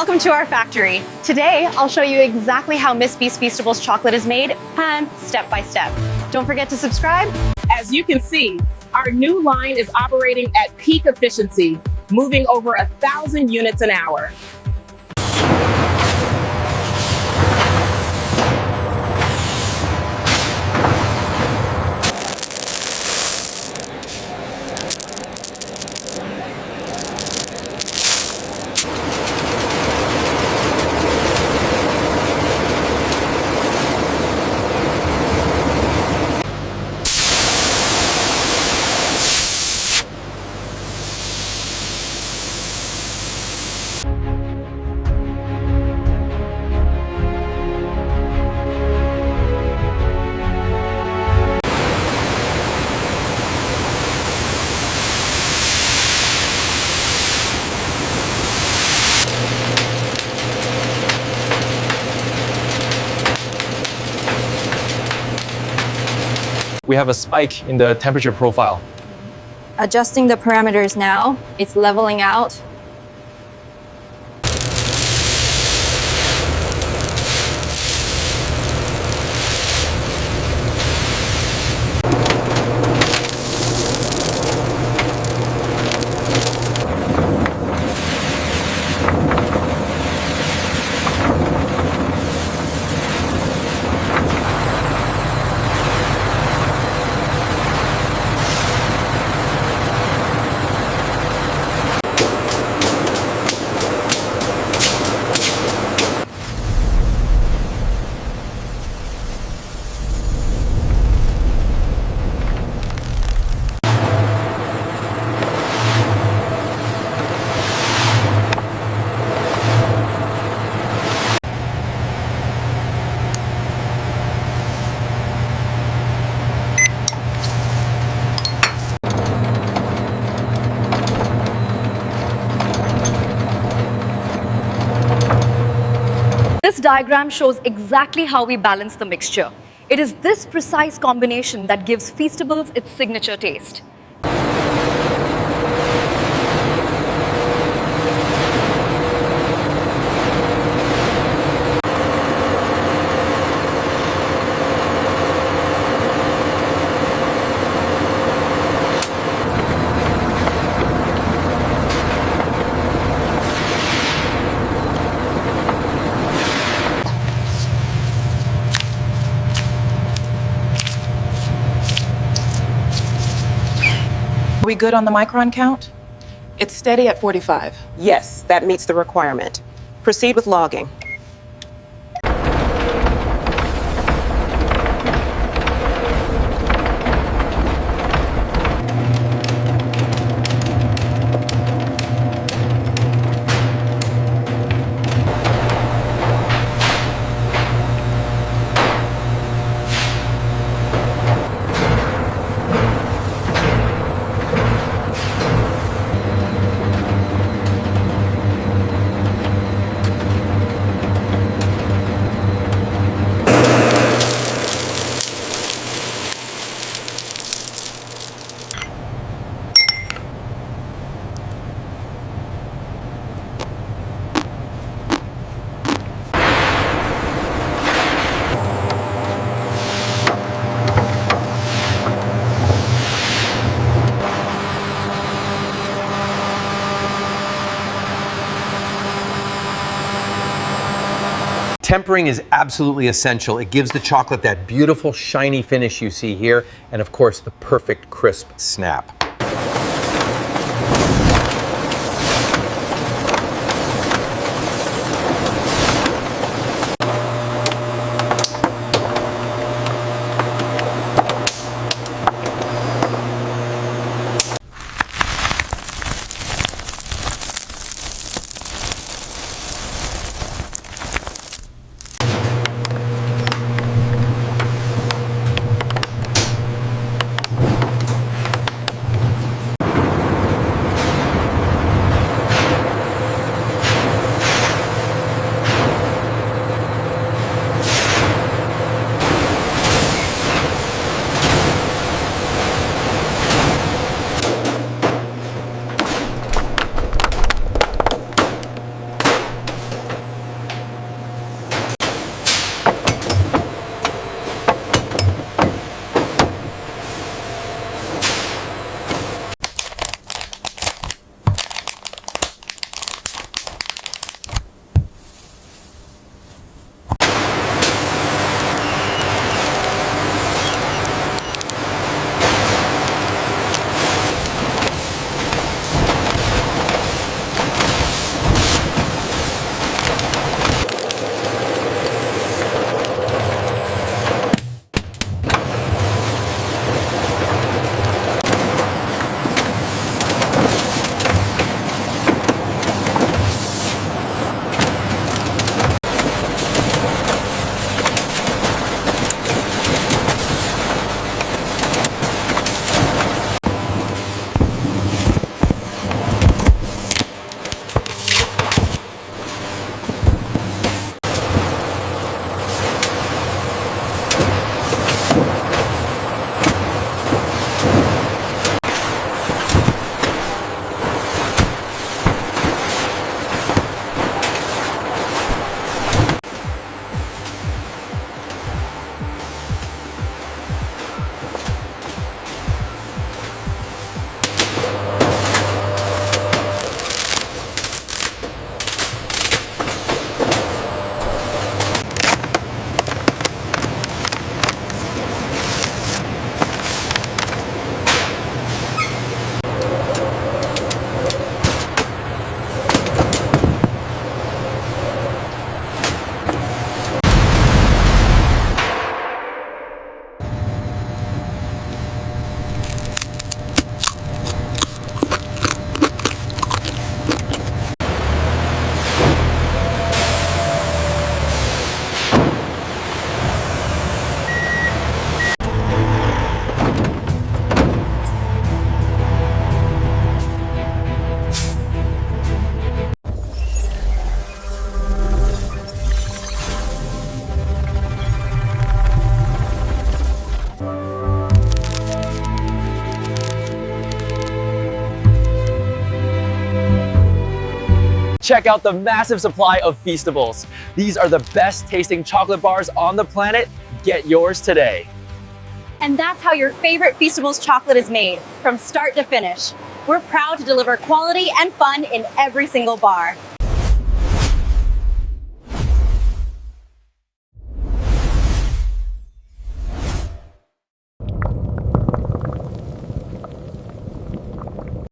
Welcome to our factory. Today, I'll show you exactly how MrBeast Feastables chocolate is made, and step by step. Don't forget to subscribe. As you can see, our new line is operating at peak efficiency, moving over 1,000 units an hour. We have a spike in the temperature profile. Adjusting the parameters now, it's leveling out. This diagram shows exactly how we balance the mixture. It is this precise combination that gives Feastables its signature taste. Are we good on the micron count? It's steady at 45. Yes, that meets the requirement. Proceed with logging. Tempering is absolutely essential. It gives the chocolate that beautiful shiny finish you see here, and of course the perfect crisp snap. check out the massive supply of Feastables. These are the best tasting chocolate bars on the planet. Get yours today. And that's how your favorite Feastables chocolate is made, from start to finish. We're proud to deliver quality and fun in every single bar.